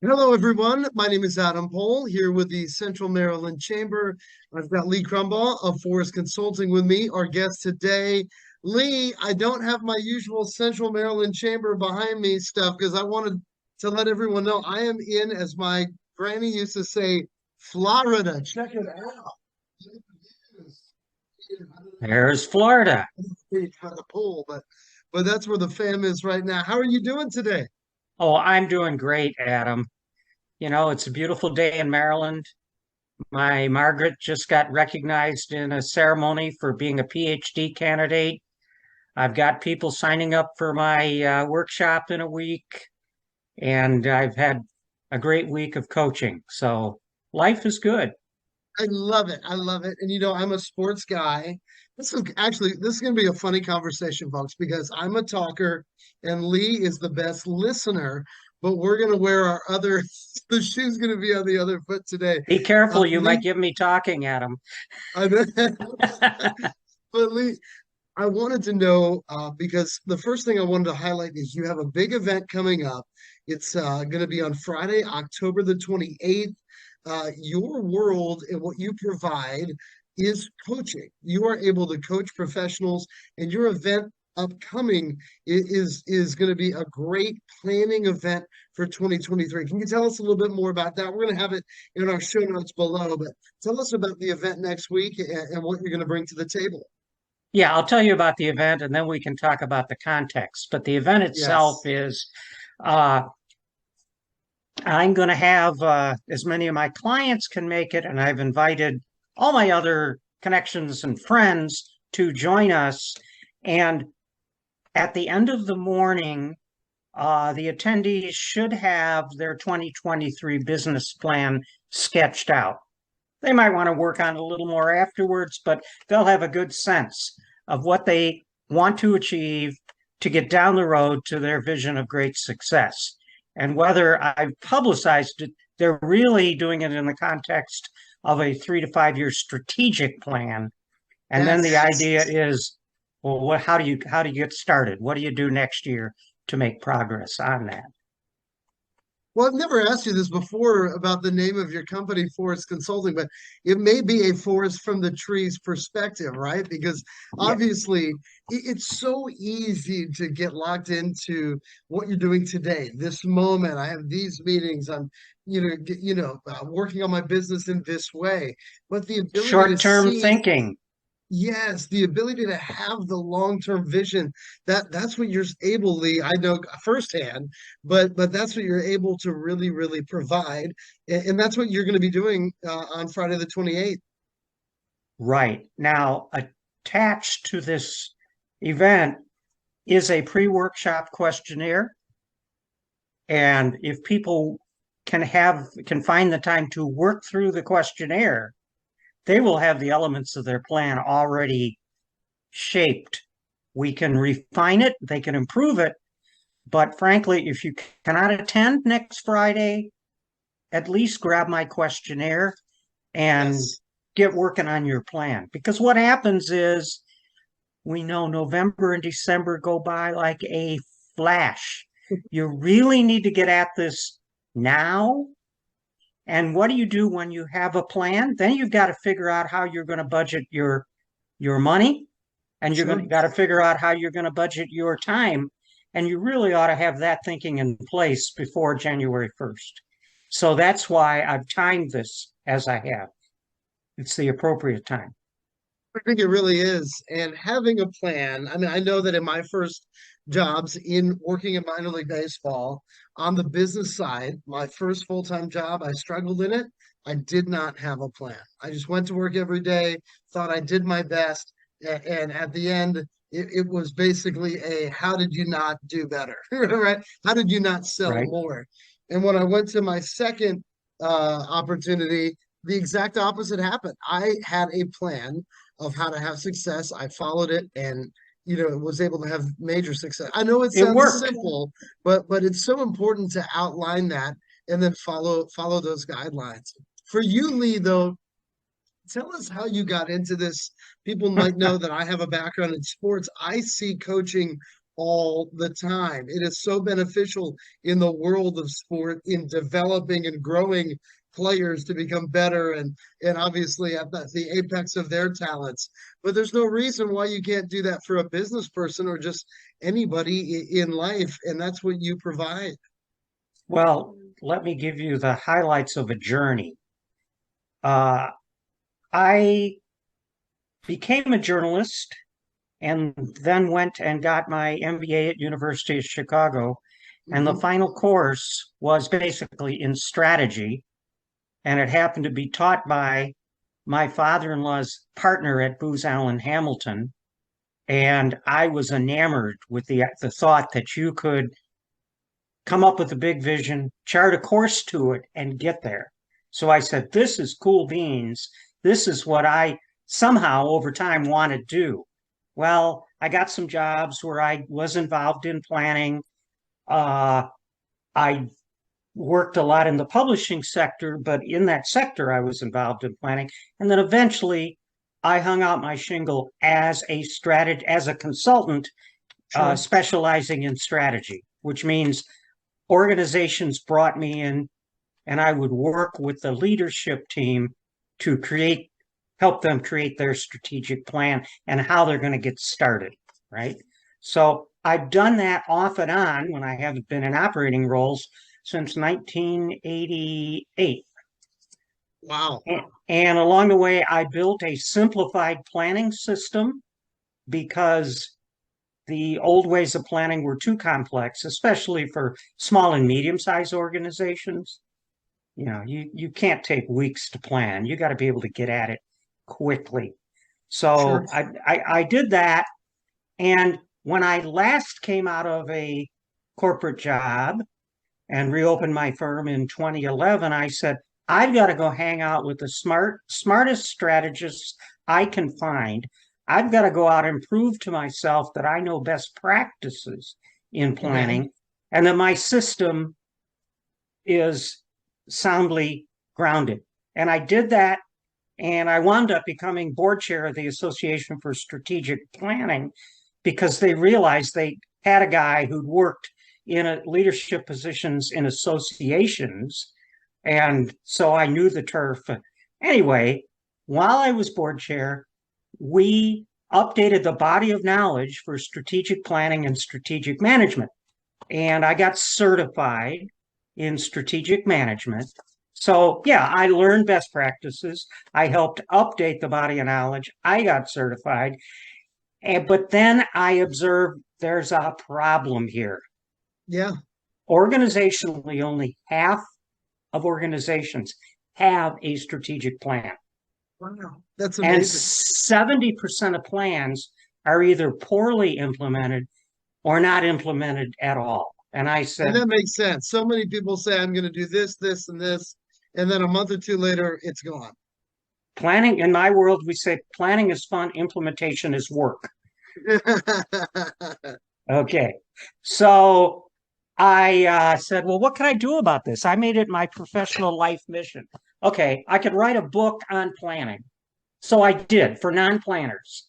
Hello, everyone. My name is Adam Pohl here with the Central Maryland Chamber. I've got Lee Crumbaugh of Forrest Consulting with me, our guest today. Lee, I don't have my usual Central Maryland Chamber behind me stuff because I wanted to let everyone know I am in, as my granny used to say, Florida. Check it out. There's Florida. By the pool, but that's where the fam is right now. How are you doing today? Oh, I'm doing great, Adam. You know, it's a beautiful day in Maryland. My Margaret just got recognized in a ceremony for being a PhD candidate. I've got people signing up for my workshop in a week, and I've had a great week of coaching. So life is good. I love it. I love it. And I'm a sports guy. This is going to be a funny conversation, folks, because I'm a talker and Lee is the best listener, but we're going to wear our other, the shoe's going to be on the other foot today. Be careful, you might Lee, give me talking, Adam. I know, but Lee, I wanted to know because the first thing I wanted to highlight is you have a big event coming up. It's going to be on Friday, October the 28th. Your world and what you provide is coaching. You are able to coach professionals, and your event upcoming is going to be a great planning event for 2023. Can you tell us a little bit more about that? We're going to have it in our show notes below, but tell us about the event next week and what you're going to bring to the table. Yeah, I'll tell you about the event and then we can talk about the context. But the event itself Yes. is uh, I'm going to have as many of my clients can make it, and I've invited all my other connections and friends to join us. And at the end of the morning, the attendees should have their 2023 business plan sketched out. They might want to work on it a little more afterwards, but they'll have a good sense of what they want to achieve to get down the road to their vision of great success. And whether I've publicized it, they're really doing it in the context of a 3 to 5 year strategic plan. And then the Yes. idea is, well, how do you get started? What do you do next year to make progress on that? Well, I've never asked you this before about the name of your company, Forest Consulting, but it may be a forest from the trees perspective, right? Because Yeah, obviously it's so easy to get locked into what you're doing today, this moment. I have these meetings. I'm, working on my business in this way. But the ability to short-term see. thinking. Yes, the ability to have the long-term vision, that's what you're able, Lee. I know firsthand, but that's what you're able to really, really provide. And that's what you're going to be doing on Friday the 28th. Right. Now, attached to this event is a pre-workshop questionnaire. And if people can find the time to work through the questionnaire, they will have the elements of their plan already shaped. We can refine it, they can improve it. But frankly, if you cannot attend next Friday, at least grab my questionnaire and Yes. get working on your plan. Because what happens is we know November and December go by like a flash. You really need to get at this now. And what do you do when you have a plan? Then you've got to figure out how you're going to budget your money, and Sure. got to figure out how you're going to budget your time. And you really ought to have that thinking in place before January 1st. So that's why I've timed this as I have. It's the appropriate time. I think it really is. And having a plan, I mean, I know that in my first jobs in working in minor league baseball on the business side, my first full-time job, I struggled in it. I did not have a plan. I just went to work every day, thought I did my best. And at the end, it was basically a how did you not do better? Right? How did you not sell Right. more? And when I went to my second opportunity, the exact opposite happened. I had a plan of how to have success. I followed it and was able to have major success. I know it It sounds worked. simple, but it's so important to outline that and then follow those guidelines. For you, Lee, though, tell us how you got into this. People might know that I have a background in sports. I see coaching all the time. It is so beneficial in the world of sport in developing and growing players to become better and obviously at the apex of their talents. But there's no reason why you can't do that for a business person or just anybody in life, and that's what you provide. Well, let me give you the highlights of a journey. Uh, I became a journalist and then went and got my MBA at University of Chicago. And the Mhm. final course was basically in strategy. And it happened to be taught by my father-in-law's partner at Booz Allen Hamilton. And I was enamored with the thought that you could come up with a big vision, chart a course to it, and get there. So I said, this is cool beans. This is what I somehow over time want to do. Well, I got some jobs where I was involved in planning. I worked a lot in the publishing sector, but in that sector, I was involved in planning. And then eventually, I hung out my shingle as a consultant, Sure. specializing in strategy, which means organizations brought me in and I would work with the leadership team to help them create their strategic plan and how they're going to get started, right? So I've done that off and on when I haven't been in operating roles since 1988. Wow. And along the way, I built a simplified planning system because the old ways of planning were too complex, especially for small and medium-sized organizations. You can't take weeks to plan. You got to be able to get at it quickly. Sure. So I did that. And when I last came out of a corporate job and reopened my firm in 2011, I said, I've got to go hang out with the smartest strategists I can find. I've got to go out and prove to myself that I know best practices in Okay. planning and that my system is soundly grounded. And I did that, and I wound up becoming board chair of the Association for Strategic Planning because they realized they had a guy who'd worked in leadership positions in associations. And so I knew the turf. Anyway, while I was board chair, we updated the body of knowledge for strategic planning and strategic management. And I got certified in strategic management. So, yeah, I learned best practices. I helped update the body of knowledge. I got certified. But then I observed there's a problem here. Yeah. Organizationally, only half of organizations have a strategic plan. Wow. That's And amazing. 70% of plans are either poorly implemented or not implemented at all. And I And said, that makes sense. So many people say, I'm going to do this, this, and this. And then a month or two later, it's gone. planning, in my world, we say planning is fun, implementation is work. Okay. So I said, well, what can I do about this? I made it my professional life mission. Okay, I could write a book on planning. So I did for non-planners.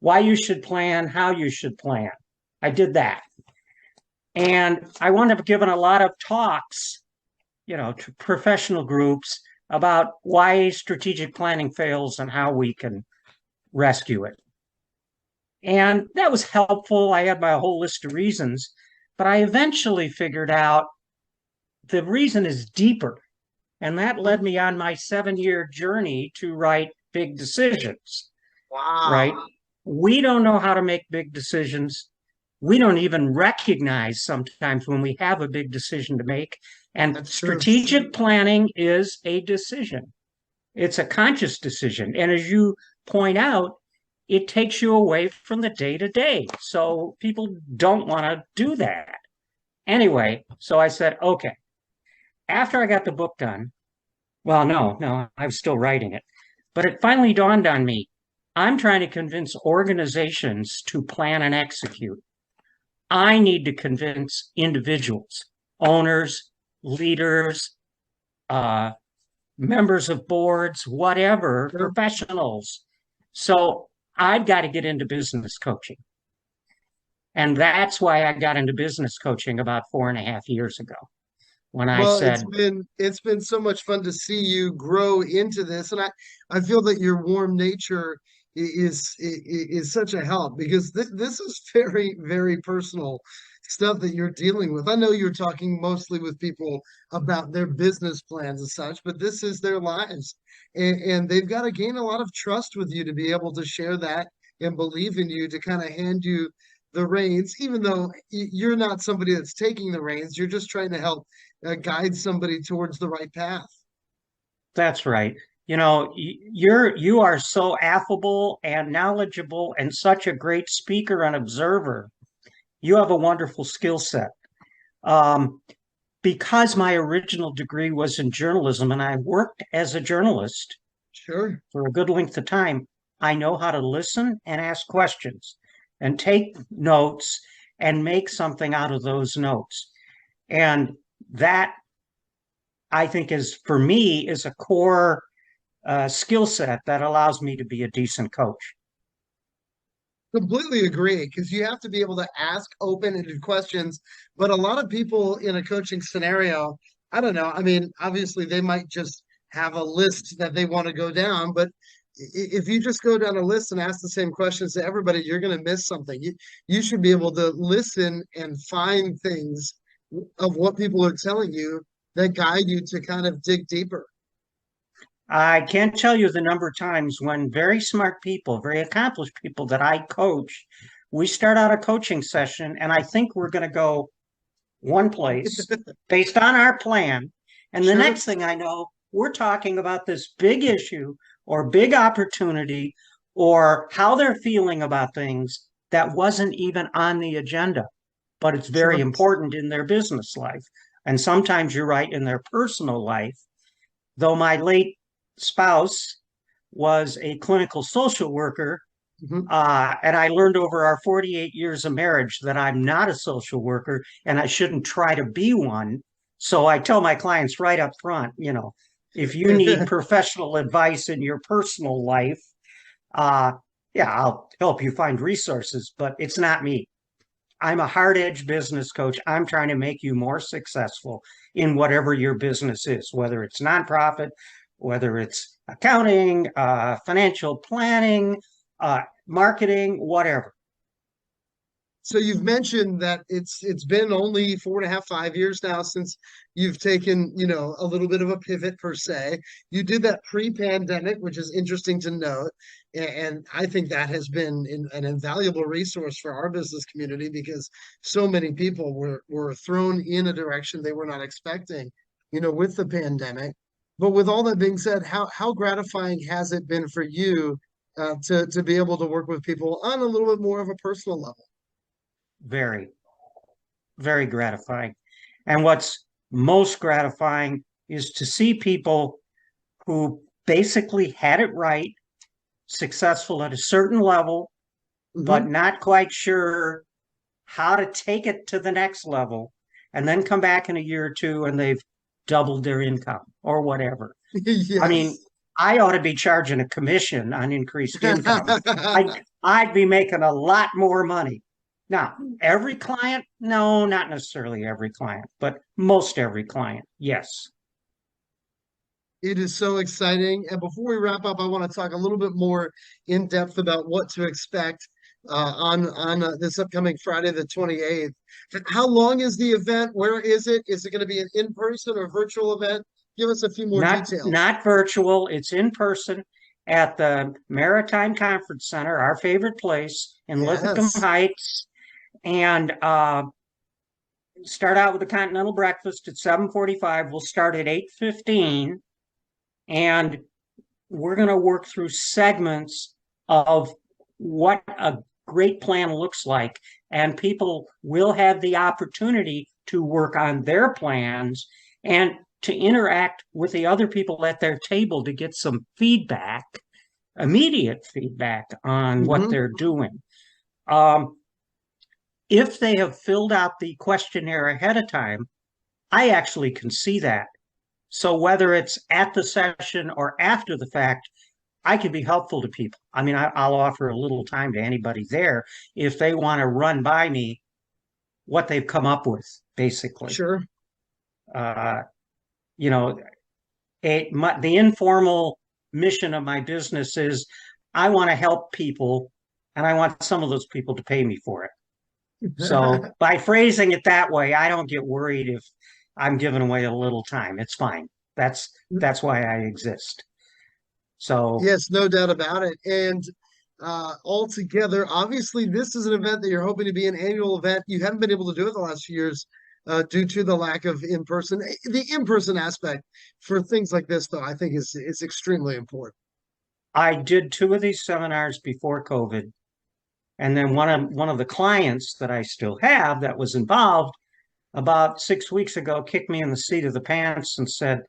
Why you should plan, how you should plan. I did that. And I wound up giving a lot of talks, to professional groups about why strategic planning fails and how we can rescue it. And that was helpful. I had my whole list of reasons, but I eventually figured out the reason is deeper. And that led me on my 7-year journey to write big decisions, right? Wow. We don't know how to make big decisions. We don't even recognize sometimes when we have a big decision to make. And That's true. strategic planning is a decision. It's a conscious decision. And as you point out, it takes you away from the day to day. So people don't want to do that. Anyway, so I said, okay, after I got the book done, well, no, I was still writing it, but it finally dawned on me. I'm trying to convince organizations to plan and execute. I need to convince individuals, owners, leaders, uh, members of boards, whatever, Sure. professionals. So I've got to get into business coaching. And that's why I got into business coaching about 4.5 years ago when I Well, said, it's been so much fun to see you grow into this, and I feel that your warm nature is such a help because this is very personal stuff that you're dealing with. I know you're talking mostly with people about their business plans and such, but this is their lives, and they've got to gain a lot of trust with you to be able to share that and believe in you to kind of hand you the reins, even though you're not somebody that's taking the reins, you're just trying to help guide somebody towards the right path. that's right. You are so affable and knowledgeable and such a great speaker and observer. You have a wonderful skill set. Um, because my original degree was in journalism and I worked as a journalist Sure. for a good length of time, I know how to listen and ask questions and take notes and make something out of those notes. And that, I think, is for me, is a core skill set that allows me to be a decent coach. Completely agree because you have to be able to ask open-ended questions. But a lot of people in a coaching scenario, I don't know. I mean, obviously they might just have a list that they want to go down, but if you just go down a list and ask the same questions to everybody, you're going to miss something. You should be able to listen and find things of what people are telling you that guide you to kind of dig deeper. I can't tell you the number of times when very smart people, very accomplished people that I coach, we start out a coaching session and I think we're going to go one place based on our plan. And the Sure. next thing I know, we're talking about this big issue or big opportunity or how they're feeling about things that wasn't even on the agenda, but it's very Sure. important in their business life. And sometimes you're right in their personal life. Though my late spouse was a clinical social worker, Mhm. and I learned over our 48 years of marriage that I'm not a social worker and I shouldn't try to be one. So I tell my clients right up front, if you need professional advice in your personal life, uh, yeah, I'll help you find resources, but it's not me. I'm a hard edge business coach. I'm trying to make you more successful in whatever your business is, whether it's nonprofit, whether it's accounting, financial planning, marketing, whatever. So you've mentioned that it's been only 4.5, 5 years now since you've taken, a little bit of a pivot per se. You did that pre-pandemic, which is interesting to note. And I think that has been an invaluable resource for our business community because so many people were thrown in a direction they were not expecting, with the pandemic. But with all that being said, how gratifying has it been for you to be able to work with people on a little bit more of a personal level? Very, very gratifying. And what's most gratifying is to see people who basically had it right, successful at a certain level, but Mhm. not quite sure how to take it to the next level, and then come back in a year or two and they've doubled their income or whatever. I mean, Yes. I ought to be charging a commission on increased income. I'd be making a lot more money. Now, every client, no, not necessarily every client, but most every client, yes. It is so exciting. And before we wrap up, I want to talk a little bit more in depth about what to expect on this upcoming Friday, the 28th. How long is the event? Where is it? Is it going to be an in-person or virtual event? Give us a few more Not details. not virtual, it's in person at the Maritime Conference Center, our favorite place in Lincoln Yes. Heights. And start out with a continental breakfast at 7:45. We'll start at 8:15, and we're going to work through segments of what a great plan looks like, and people will have the opportunity to work on their plans and to interact with the other people at their table to get some feedback, immediate feedback on what Hmm. they're doing. Um, if they have filled out the questionnaire ahead of time, I actually can see that. So whether it's at the session or after the fact, I could be helpful to people. I mean, I'll offer a little time to anybody there if they want to run by me what they've come up with, basically. Sure. Uh, you know, the informal mission of my business is I want to help people, and I want some of those people to pay me for it. So by phrasing it that way, I don't get worried if I'm giving away a little time. It's fine. That's why I exist. So Yes, no doubt about it. And altogether, obviously, this is an event that you're hoping to be an annual event. You haven't been able to do it the last few years due to the lack of in-person. The in-person aspect for things like this, though, I think is extremely important. I did two of these seminars before COVID. And then one of the clients that I still have that was involved about 6 weeks ago kicked me in the seat of the pants and said,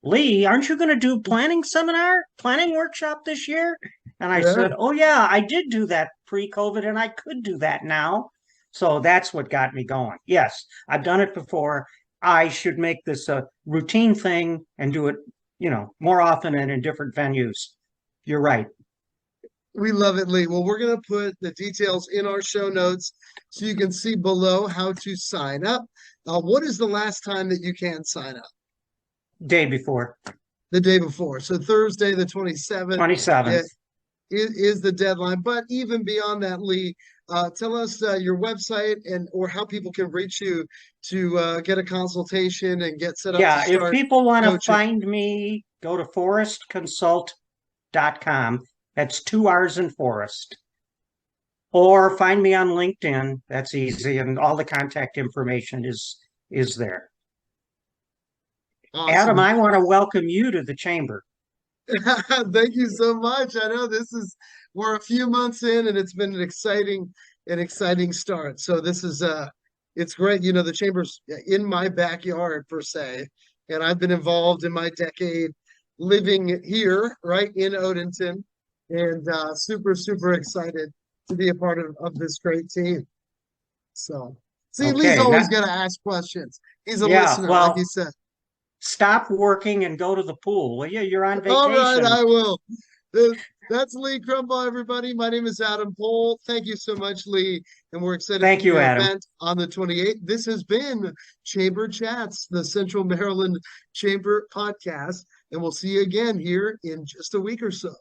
Lee, aren't you going to do planning workshop this year? And I Yeah. said, oh, yeah, I did do that pre-COVID and I could do that now. So that's what got me going. Yes, I've done it before. I should make this a routine thing and do it, more often and in different venues. You're right. We love it, Lee. Well, we're going to put the details in our show notes so you can see below how to sign up. What is the last time that you can sign up? Day before. The day before. So Thursday, the 27th, 27th. is the deadline. But even beyond that, Lee, tell us your website or how people can reach you to get a consultation and get set up to Yeah, if start people want to coaching. find me, go to forrestconsult.com. That's 2 R's in Forrest. Or find me on LinkedIn. That's easy, and all the contact information is there. Adam, Awesome. I want to welcome you to the chamber. Thank you so much. I know we're a few months in and it's been an exciting start. So this is it's great. You know, the chamber's in my backyard per se, and I've been involved in my decade living here, right in Odenton, and super, super excited to be a part of this great team. So see, Lee's Okay. always gonna ask questions. He's a Yeah, listener, like you well, said. stop working and go to the pool. Well, yeah, you're on All right, vacation. I will. That's Lee Crumbaugh, everybody. My name is Adam Pohl. Thank you so much, Lee. And we're excited for Thank you, your Adam. event on the 28th. This has been Chamber Chats, the Central Maryland Chamber podcast. And we'll see you again here in just a week or so.